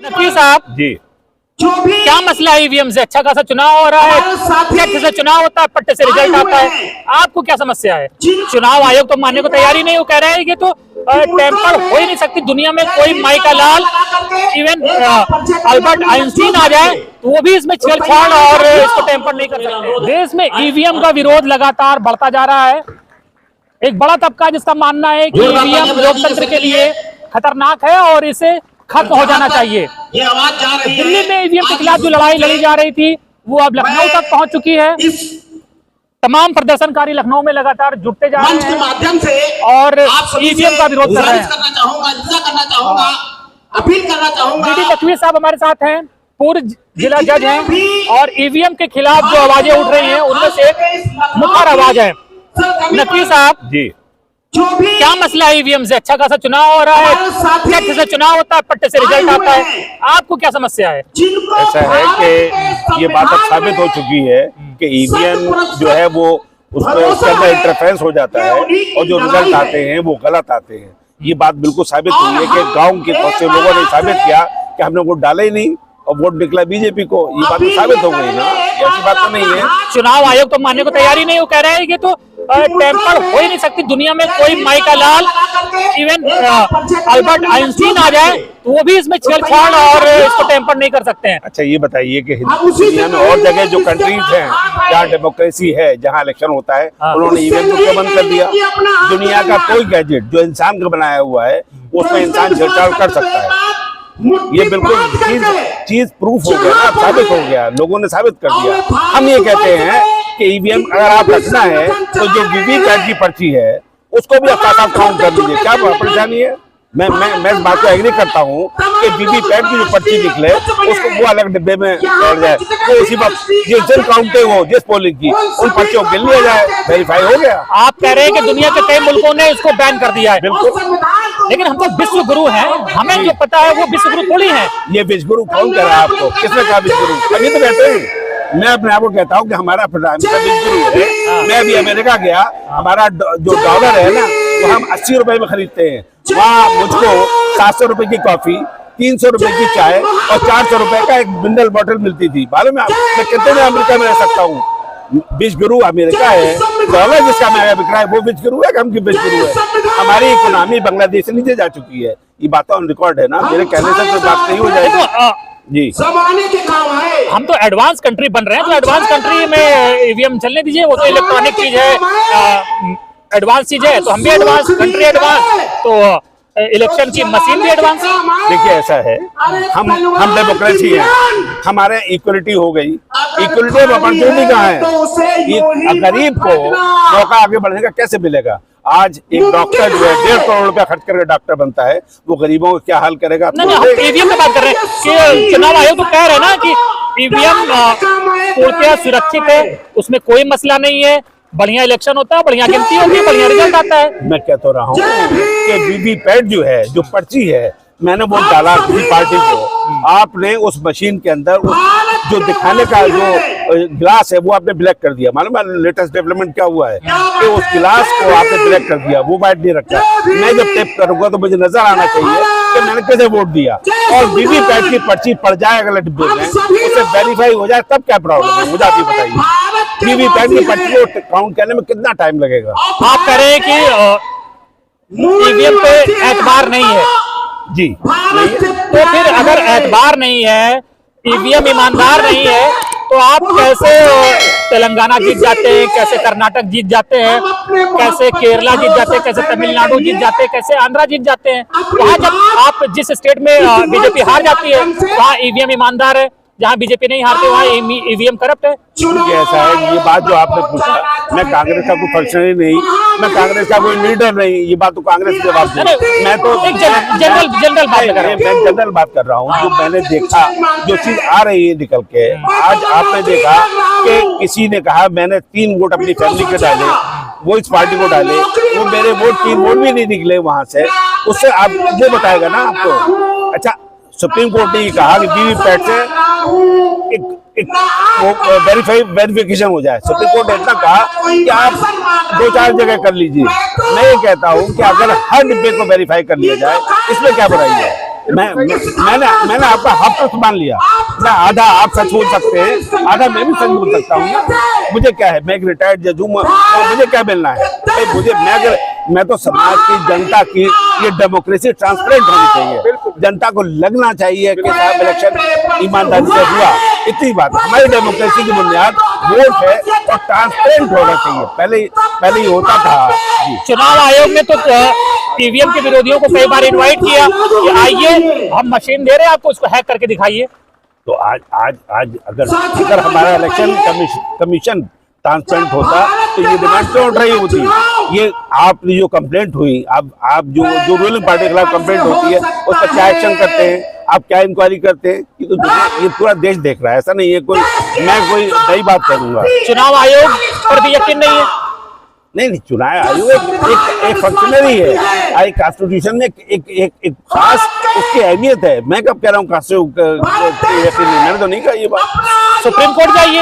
नकवी साहब जी, क्या मसला है ईवीएम से? अच्छा खासा चुनाव हो रहा है, चट से चुनाव होता है, पट्टे से रिजल्ट आता है, आपको क्या समस्या है? चुनाव आयोग तो मानने को तैयार ही नहीं, वो कह रहे हैं कि तो टेम्पर हो ही नहीं सकती दुनिया में कोई माई का लाल, इवन अल्बर्ट आइंस्टीन आ जाए तो वो भी इसमें छेड़छाड़ और इसको टेम्पर नहीं कर सकते। देश में ईवीएम का विरोध लगातार बढ़ता जा रहा है। एक बड़ा तबका जिसका मानना है कि ईवीएम लोकतंत्र के लिए खतरनाक है और इसे खत्म हो जाना चाहिए। दिल्ली में ईवीएम के खिलाफ जो लड़ाई लड़ी जा रही थी वो अब लखनऊ तक पहुंच चुकी है। तमाम प्रदर्शनकारी लखनऊ में लगातार जुटते जा रहे हैं माध्यम से और ईवीएम का विरोध कर रहे हैं। अपील करना चाहूंगा। डीडी नकवी साहब हमारे साथ हैं, पूर्व जिला जज हैं और ईवीएम के खिलाफ जो आवाजें उठ रही हैं उनमें से एक मुखर आवाज है। नकवी साहब जी, क्या मसला है ईवीएम से? अच्छा खासा चुनाव हो रहा है, चट से चुनाव होता है, पट्टे से रिजल्ट आता है, आपको क्या समस्या है? ऐसा है कि ये बात अब साबित हो चुकी है कि ईवीएम जो है वो उसके अंदर इंटरफेरेंस हो जाता है और जो रिजल्ट आते हैं वो गलत आते हैं। ये बात बिल्कुल साबित हुई है कि गांव के बहुत से लोगों ने साबित किया कि हमने वोट डाला ही नहीं और वोट निकला बीजेपी को। ये बात तो साबित हो गई ना, ऐसी बात तो नहीं है। चुनाव आयोग तो मानने को तैयार ही नहीं, वो कह रहे हैं कि तो टेम्पर हो ही नहीं सकती दुनिया में कोई माई का लाल, इवन अल्बर्ट आइंस्टीन आ जाए तो वो भी इसमें छेड़छाड़ और इसको टेम्पर नहीं कर सकते हैं। अच्छा ये बताइए कि दुनिया में और जगह जो कंट्रीज हैं जहाँ डेमोक्रेसी है, जहाँ इलेक्शन होता है, उन्होंने ईवीएम को क्यों बंद कर दिया? दुनिया का कोई गैजेट जो इंसान का बनाया हुआ है उसमें इंसान छेड़छाड़ कर सकता है। ये बिल्कुल चीज प्रूफ हो गया ना, साबित हो गया, लोगों ने साबित कर दिया। हम ये कहते हैं कि ईवीएम अगर आप रखना है तो जो वीवीपैट की पर्ची है उसको भी आप काउंट कर लीजिए, क्या परेशानी है? मैं इस बात को एग्री करता हूँ कि वीवीपैट की जो पर्ची निकले उसको वो अलग डिब्बे में बैठ जाए, तो इसी वक्त जिस दिन काउंटिंग हो जिस पोलिंग की उन पर्चियों को गिन लिया जाए, वेरीफाई हो गया। आप कह रहे हैं कि दुनिया के कई मुल्कों ने इसको बैन कर दिया है। बिल्कुल, लेकिन हम तो विश्व गुरु हैं, हमें जो पता है वो विश्व गुरु थोड़ी है। ये विश्व गुरु कौन कह रहा है आपको? किसने कहा विश्व गुरु? अभी तो कहते हैं, मैं अपने आप को कहता हूँ कि हमारा प्रधानमंत्री विश्व गुरु है। मैं अभी अमेरिका गया, हमारा जो डॉलर है ना वो हम 80 रुपए में खरीदते हैं, वहाँ मुझको 700 रुपए की कॉफी, 300 रुपए की चाय और 400 रुपए का एक मिनरल बोतल मिलती थी। मालूम है मैं कितने में अमेरिका में रह सकता हूँ? विश्व गुरु अमेरिका है, डॉलर जिसका महंगा बिक रहा है वो विश्व गुरु है, हम की विश्व गुरु है? हमारी इकोनॉमी बांग्लादेश से नीचे जा चुकी है, ये बात ऑन रिकॉर्ड है ना, मेरे कहने से तो बात नहीं हो जाएगी जी। हम तो एडवांस कंट्री बन रहे हैं, तो एडवांस कंट्री में ईवीएम चलने दीजिए, वो तो इलेक्ट्रॉनिक चीज है, एडवांस चीज है, तो हम भी एडवांस कंट्री, एडवांस तो इलेक्शन की मशीन भी एडवांस। देखिए ऐसा है, हम डेमोक्रेसी है, हमारे इक्वलिटी हो गई, इक्वलिटी ऑफ अपॉर्चुनिटी कहाँ है? गरीब को मौका आगे बढ़ने का कैसे मिलेगा? आज एक डॉक्टर जो है 1.5 करोड़ रुपया खर्च करके डॉक्टर बनता है, वो गरीबों को क्या हाल करेगा? नहीं, हम ईवीएम की बात कर रहे हैं कि चुनाव आयोग तो कह रहे हैं ना कि ईवीएम पूर्णतः सुरक्षित है, उसमें कोई मसला नहीं है, बढ़िया इलेक्शन होता है, बढ़िया गिनती होती है, बढ़िया रिजल्ट आता है। मैं कह तो रहा हूँ कि वीवीपैट जो है, जो पर्ची है, मैंने वोट डाला किसी पार्टी को, आपने उस मशीन के अंदर उस जो दिखाने का जो गिलास है वो आपने ब्लैक कर दिया। मालूम है लेटेस्ट डेवलपमेंट क्या हुआ है कि उस गिलास को आपने ब्लैक कर दिया, वो वाइट नहीं रखा। मैं जब टेप करूंगा तो मुझे नजर आना चाहिए कि मैंने कैसे वोट दिया, और वीवीपैट की पर्ची पड़ जाए अगले डिब्बे में, उसे वेरीफाई हो जाए, तब क्या प्रॉब्लम है? मुझे आप बताइए, वीवीपैट की पर्ची को काउंट करने में कितना टाइम लगेगा? आप कह रहे हैं कि ईवीएम पे एतबार नहीं है जी, नहीं है। तो फिर अगर एतबार नहीं है, ईवीएम ईमानदार नहीं है, तो आप कैसे तेलंगाना जीत जाते हैं, कैसे कर्नाटक जीत जाते हैं, कैसे केरला जीत जाते हैं, कैसे तमिलनाडु जीत जाते हैं, कैसे आंध्रा जीत जाते हैं? वहाँ जब आप जिस स्टेट में बीजेपी हार जाती है वहाँ ईवीएम ईमानदार है, जहाँ बीजेपी नहीं हारती वहाँ ईवीएम करप्ट है। ऐसा है, ये बात जो आपने पूछा, मैं कांग्रेस का कोई फंक्शनरी नहीं, मैं कांग्रेस का कोई लीडर नहीं, ये बात तो कांग्रेस के जवाब दे। मैं तो एक जनरल बात कर रहा हूँ, मैं जनरल बात कर रहा हूँ। जो मैंने देखा, जो चीज आ रही है निकल के, आज आपने देखा कि किसी ने कहा मैंने 3 वोट अपनी फैमिली के डाले, वो इस पार्टी को डाले, वो मेरे वोट 3 वोट भी नहीं निकले वहां से, उससे आप वो बताएगा ना आपको। अच्छा, सुप्रीम कोर्ट ने कहा कि वीवीपैट से वो वेरिफिकेशन हो जाए। सुप्रीम कोर्ट ने इतना कहा कि आप 2-4 जगह कर लीजिए। मैं ये कहता हूँ कि अगर हर डिब्बे को वेरीफाई कर लिया जाए, इसमें क्या बुराई है? मैंने आपका हक तो मान लिया। मैं आधा आप सच बोल सकते हैं, आधा मैं भी सच बोल सकता हूँ ना। मुझे क्या है, मैं एक रिटायर्ड जज हूँ, मुझे क्या मिलना है भाई? मैं तो समाज की, जनता की, ये डेमोक्रेसी ट्रांसपेरेंट होनी चाहिए। जनता को लगना चाहिए कि साहब इलेक्शन ईमानदारी से हुआ। इतनी बात, हमारी डेमोक्रेसी की बुनियाद वोट है और ट्रांसपेरेंट होना चाहिए। पहले ही होता था। चुनाव आयोग ने तो ईवीएम के विरोधियों को कई बार इनवाइट किया कि आइए हम मशीन दे रहे हैं आपको, उसको हैक करके दिखाइए। तो आज अगर हमारा इलेक्शन कमीशन ट्रांसपेरेंट होता तो ये डिमांड क्यों उठ रही होती? ये आपने जो कंप्लेंट हुई, आप जो रूलिंग पार्टी के खिलाफ कंप्लेंट होती है उस पर क्या एक्शन करते हैं, आप क्या इंक्वायरी करते हैं? ये पूरा देश देख रहा है। ऐसा नहीं है मैं कोई नई बात करूंगा। चुनाव आयोग पर भी यकीन नहीं है? नहीं, चुनाव आयोग एक फंक्शनरी है। आई कॉन्स्टिट्यूशन में एक खास उसकी अहमियत है। मैं कब कह रहा हूँ यकीन नहीं, मैंने तो नहीं कहा ये बात। सुप्रीम कोर्ट जाइए,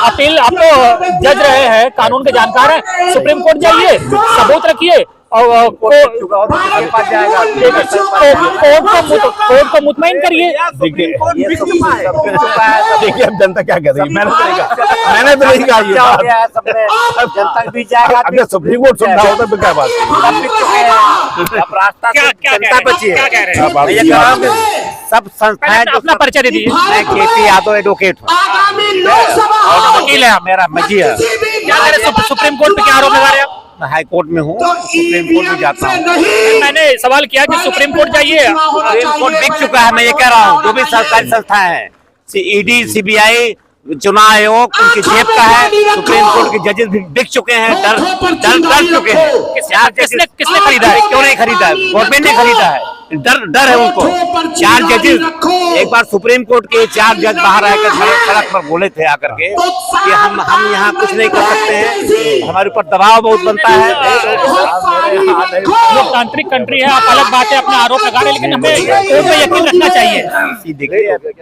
अपील, आप तो जज रहे हैं, कानून के जानकार हैं, सुप्रीम कोर्ट जाइए, सबूत रखिए और कोर्ट को मुतमईन करिए। देखिए अब जनता क्या कह रही है, मैंने तो नहीं कहा ये जनता भी जाएगा। अगर सुप्रीम कोर्ट सुन रहा होता तो क्या बात जनता बची है। सब संस्थाएं अपना परिचय दे दीजिए। मैं केपी यादव एडवोकेट हूँ, वकील है, मेरा मजी है। क्या कह रहे सुप्रीम कोर्ट पे क्या आरोप लगा रहे हैं? मैं हाई कोर्ट में हूँ, सुप्रीम कोर्ट भी जाता हूँ। मैंने सवाल किया कि सुप्रीम कोर्ट जाइए। सुप्रीम कोर्ट बिक चुका है, मैं ये कह रहा हूँ। जो भी सरकारी संस्थाएं हैं, ईडी, सीबीआई, चुनाव आयोग उनकी जेब का है। सुप्रीम कोर्ट के जजेस भी बिक चुके हैं, डर चुके हैं। किसने खरीदा है? क्यों नहीं खरीदा है? गवर्नमेंट ने खरीदा है। डर है उनको। 4 जजेस, एक बार सुप्रीम कोर्ट के 4 जज बाहर आकर सड़क पर बोले थे आकर के कि हम यहाँ कुछ नहीं कर सकते हैं, हमारे ऊपर दबाव बहुत बनता है। लोकतांत्रिक कंट्री है, आप अलग बात है अपना आरोप लगा रहे, लेकिन हमें कोर्ट पे यकीन रखना चाहिए।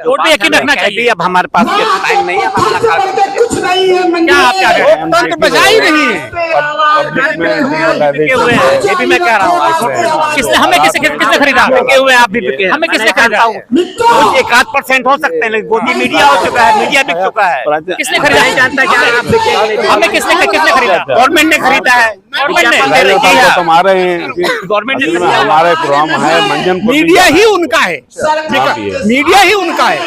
कोर्ट पे यकीन रखना चाहिए। अब हमारे पास टाइम नहीं है, क्या आप क्या कह रहे हैं? लोकतंत्र बचा ही नहीं है। ये भी मैं कह रहा हूँ। किसने हमें किसने खरीदा? बिके हुए आप भी बिके। हमें किसने खरीदा? 1-8% हो सकते हैं, लेकिन गोदी मीडिया हो चुका है, मीडिया बिक चुका है। किसने खरीदा? नहीं जानता क्या आप बिके। हमें किसने खरीदा? गवर्नमेंट ने खरीदा है। हमारे गवर्नमेंट ने हमारे प्रोग्राम है मंजन। मीडिया ही उनका है, मीडिया ही उनका है,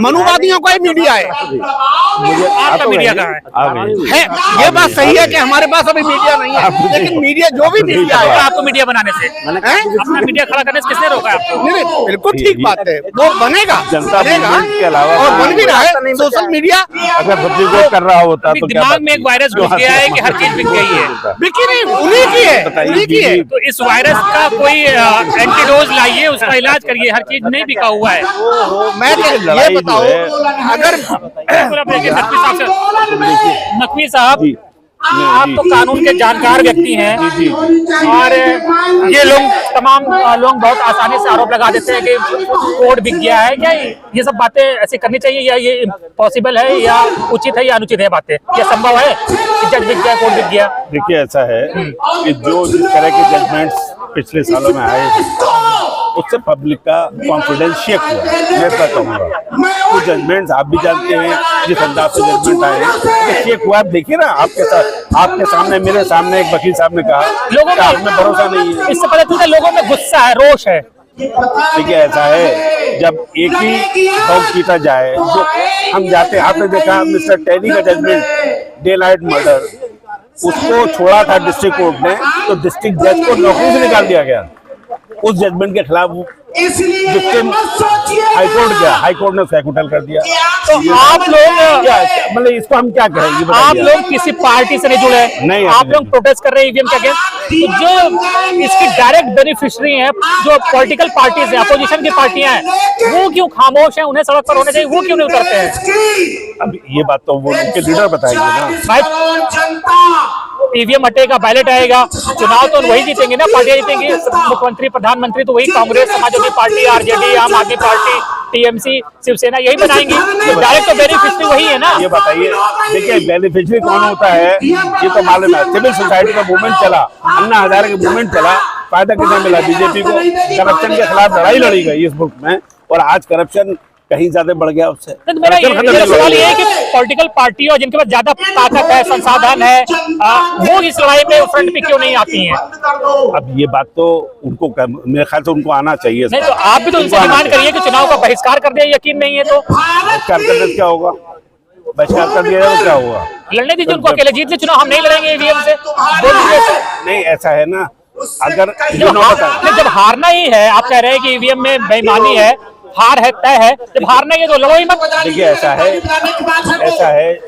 मनुवादियों का ही मीडिया है। आपका मीडिया कहाँ है? ये बात सही है कि हमारे पास अभी मीडिया नहीं है, लेकिन मीडिया जो भी मीडिया है, आपको मीडिया बनाने से, अपना मीडिया खड़ा करने से किसने रोका आपको? नहीं, बिल्कुल ठीक बात है, वो बनेगा के अलावा और बन भी रहा है। सोशल मीडिया अगर सब्जी को कर रहा होता तो दिमाग में एक वायरस घुस गया है कि हर चीज बिक गई है। बिकी नहीं, उन्हीं की है, उन्हीं की है। तो इस वायरस का कोई एंटीडोज लाइए, उसका इलाज करिए। हर चीज नहीं बिका हुआ है। मैं ये बताओ, अगर नकवी साहब, आप तो कानून के जानकार व्यक्ति हैं और ये लोग तमाम लोग बहुत आसानी से आरोप लगा देते हैं कि कोर्ट बिक गया है। क्या ये सब बातें ऐसी करनी चाहिए, या ये पॉसिबल है, या उचित है, या अनुचित है? बातें ये संभव है कि जज बिक गया, कोर्ट बिक गया? देखिए, ऐसा है कि जिस तरह के जजमेंट्स पिछले सालों में आए उससे पब्लिक का कॉन्फिडेंस शेक हुआ। मैं ऐसा कहूँगा कुछ जजमेंट्स आप भी जानते हैं, जिस अंदाज से जजमेंट आए तो शेक हुआ। आप देखिए ना, आपके सामने, मेरे सामने एक वकील साहब ने कहा लोगों में भरोसा नहीं है। इससे पहले तो लोगों में गुस्सा है, रोष है। देखिए, ऐसा है जब एक ही भोग पीता जाए, जो हम जाते, आपने देखा मिस्टर टेनी का जजमेंट, डे नाइट मर्डर, उसको छोड़ा था डिस्ट्रिक्ट कोर्ट ने, तो डिस्ट्रिक्ट जज को नौकरी से निकाल दिया गया। उस जजमेंट के खिलाफ हाईकोर्ट ने सैकुटल कर दिया। तो आप लोग मतलब इसको हम क्या कहेंगे? आप लोग किसी पार्टी से नहीं जुड़े, नहीं, आप लोग प्रोटेस्ट कर रहे हैं ईवीएम के अगेंस्ट। तो जो इसकी डायरेक्ट बेनिफिशियरी हैं, जो पॉलिटिकल पार्टीज हैं, अपोजिशन की पार्टियां हैं, वो क्यों खामोश हैं? उन्हें सड़क पर होने चाहिए, वो क्यों नहीं उतरते हैं? अब ये बात तो वो उनके लीडर बताएंगे ना भाई। ईवीएम हटेगा, बैलेट आएगा, चुनाव तो वही जीतेंगे ना, पार्टियां जीतेंगी। मुख्यमंत्री, प्रधानमंत्री तो वही कांग्रेस, समाजवादी पार्टी, आरजेडी, आम आदमी पार्टी, टीएमसी, शिवसेना, यही बनाएंगी। डायरेक्ट तो बेनिफिशियरी वही है ना। ये बताइए, देखिए बेनिफिशियरी कौन होता है ये तो मालूम है। सिविल सोसाइटी का मूवमेंट चला, अन्ना हजारे का मूवमेंट चला, फायदा कितना मिला बीजेपी को? करप्शन के खिलाफ लड़ाई लड़ी गई इस मुल्क में, और आज करप्शन कहीं ज्यादा बढ़ गया उससे। तो मेरा ये सवाल ये है कि पॉलिटिकल पार्टी और जिनके पास ज्यादा ताकत है, संसाधन है, वो इस लड़ाई में फ्रंट पे क्यों नहीं आती हैं? अब ये बात तो उनको, मेरे ख्याल से उनको आना चाहिए। नहीं तो आप भी तो उनसे डिमांड करिए कि चुनाव का बहिष्कार कर दिया, यकीन नहीं है तो बहिष्कार करने से क्या होगा? बहिष्कार कर दिया तो क्या होगा? लड़ने दीजिए उनको, अकेले जीत ले चुनाव, हम नहीं लड़ेंगे ईवीएम से। नहीं, ऐसा है ना, अगर जब हारना ही है, आप कह रहे हैं कि ईवीएम में बेईमानी है, हार है, तय है, जब हारना ही है तो लड़ो ही मत। देखिए ऐसा है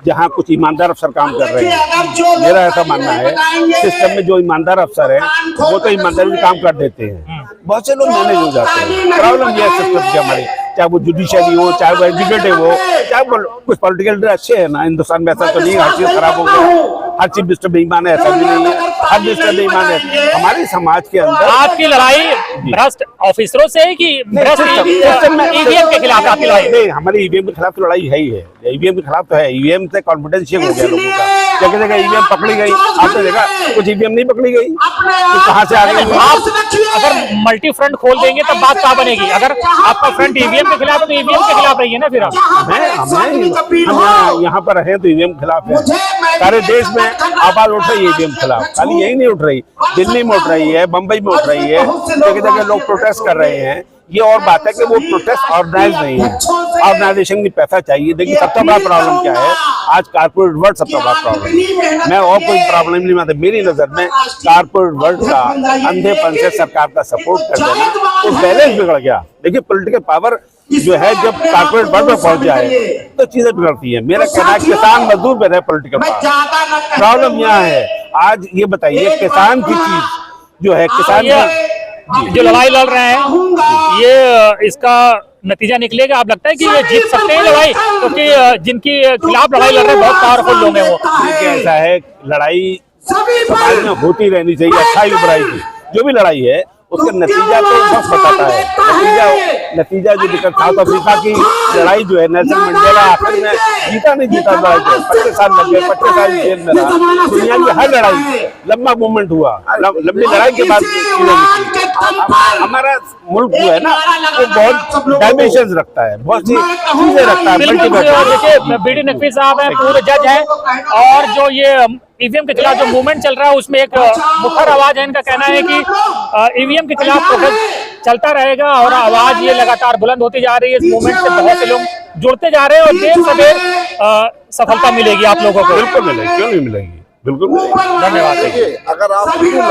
जहाँ कुछ ईमानदार अफसर काम कर रहे हैं, मेरा ऐसा मानना है सिस्टम में जो ईमानदार अफसर हैं वो तो ईमानदारी से काम कर देते हैं, बहुत से लोग मैनेज हो जाते हैं। प्रॉब्लम ये है सिस्टम की हमारी, चाहे वो जुडिशरी हो, चाहे वो एग्जीक्यूटिव हो, चाहे कुछ पॉलिटिकल लीडर अच्छे है ना हिंदुस्तान में, ऐसा तो नहीं हर चीज खराब हो गया, हर चीफ मिनिस्टर बेईमान है, ऐसा भी नहीं है, हर मिनिस्टर बेईमान है। हमारे समाज के अंदर आपकी लड़ाई भ्रष्ट ऑफिसरों से है कि भ्रष्ट ईवीएम के खिलाफ आपकी लड़ाई? नहीं, हमारी ईवीएम के खिलाफ तो लड़ाई है ही है, ईवीएम के खिलाफ तो है। ईवीएम से कॉन्फिडेंशियल हो गया लोगों का, जगह जगह ईवीएम पकड़ी गई, आपने देखा कुछ ईवीएम नहीं पकड़ी गई तो कहाँ से आ गई? आप अगर मल्टी फ्रंट खोल देंगे तब बात कहाँ बनेगी? अगर आपका फ्रंट ईवीएम के खिलाफ है तो ईवीएम के खिलाफ रहिए ना फिर आप। हम यहाँ पर रहे तो ईवीएम खिलाफ है, सारे देश में आवाज उठ रही है ईवीएम खिलाफ, खाली यही नहीं उठ रही, दिल्ली में उठ रही है, बम्बई में उठ रही है, जगह जगह लोग प्रोटेस्ट कर रहे हैं। ये और बात है कि वो प्रोटेस्ट ऑर्गेनाइज नहीं है, ऑर्गेनाइजेशन में पैसा चाहिए। देखिए सबसे बड़ा प्रॉब्लम क्या है, आज कारपोरेट वर्ल्ड सबसे बड़ा प्रॉब्लम है। मैं और कोई प्रॉब्लम नहीं मानता, मेरी नजर में कारपोरेट वर्ल्ड का अंधेपन से सरकार का सपोर्ट कर देना, तो बैलेंस बिगड़ गया। देखिए पॉलिटिकल पावर जो है जब कारपोरेट वर्ल्ड में पहुंच जाए तो चीजें बिगड़ती है। मेरा कहना है किसान मजदूर पे रहे पॉलिटिकल पावर। प्रॉब्लम यहाँ है, आज ये बताइए किसान की चीज जो है, किसान जो लड़ाई लड़ रहे हैं, ये इसका नतीजा निकलेगा? आप लगता है कि ये जीत सकते हैं लड़ाई? क्योंकि जिनकी खिलाफ लड़ाई लड़ रहे हैं बहुत पावरफुल लोग हैं वो। ऐसा है, लड़ाई समाज में होती रहनी चाहिए, अच्छाई बुराई की। जो भी लड़ाई है उसका नतीजा तो बहुत बताता है। नतीजा जो दिक्कत, साउथ अफ्रीका की लड़ाई जो है, नेल्सन मंडेला आखिर में जीता नहीं जीता लड़ाई को, 25 साल लग गए, 25 साल जेल में रहा। दुनिया की हर लड़ाई लंबा मूवमेंट हुआ, लंबी लड़ाई के बाद हमारा मुल्क जो है ना वो बहुत डायमेंशन रखता है, बहुत सी चीजें रखता है। देखिए बीडी नकवी साहब है, पूर्व जज है, और जो ये ईवीएम के खिलाफ जो मूवमेंट चल रहा है उसमें एक मुखर आवाज है। इनका कहना है कि ईवीएम के खिलाफ प्रोटेस्ट चलता रहेगा और आवाज ये लगातार बुलंद होती जा रही है। इस मूवमेंट से बहुत से लोग जुड़ते जा रहे हैं और देर से देर सफलता मिलेगी आप लोगों को। बिल्कुल मिलेगी, क्यों नहीं मिलेगी, बिल्कुल। धन्यवाद। अगर आप